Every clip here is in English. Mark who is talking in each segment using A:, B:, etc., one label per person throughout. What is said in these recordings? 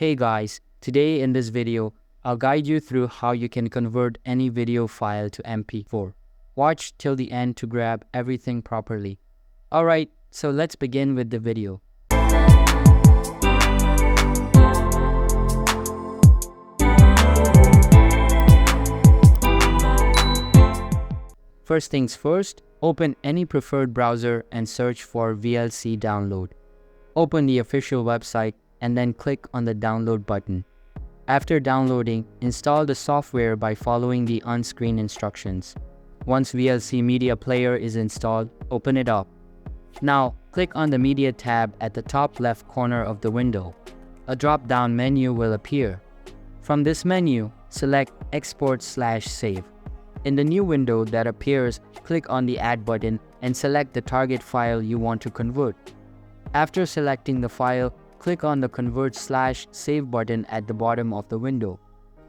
A: Hey guys, today in this video, I'll guide you through how you can convert any video file to MP4. Watch till the end to grab everything properly. Alright, so let's begin with the video. First things first, open any preferred browser and search for VLC download. Open the official website and then click on the download button. After downloading, install the software by following the on-screen instructions. Once VLC Media Player is installed, open it up. Now, click on the Media tab at the top left corner of the window. A drop-down menu will appear. From this menu, select Export/Save. In the new window that appears, click on the Add button and select the target file you want to convert. After selecting the file, click on the Convert/Save button at the bottom of the window.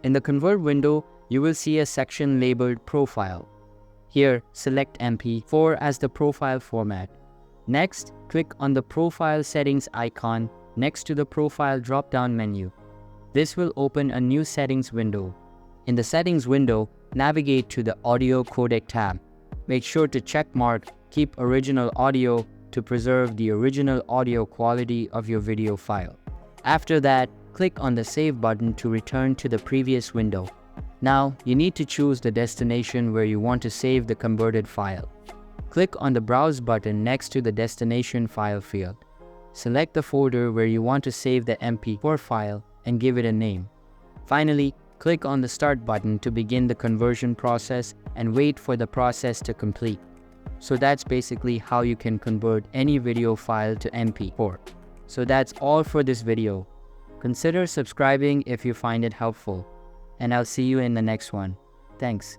A: In the Convert window, you will see a section labeled Profile. Here, select MP4 as the profile format. Next, click on the Profile Settings icon next to the Profile drop-down menu. This will open a new Settings window. In the Settings window, navigate to the Audio Codec tab. Make sure to checkmark Keep Original Audio to preserve the original audio quality of your video file. After that, click on the Save button to return to the previous window. Now, you need to choose the destination where you want to save the converted file. Click on the Browse button next to the Destination File field. Select the folder where you want to save the MP4 file and give it a name. Finally, click on the Start button to begin the conversion process and wait for the process to complete. So that's basically how you can convert any video file to MP4. So that's all for this video. Consider subscribing if you find it helpful. And I'll see you in the next one. Thanks.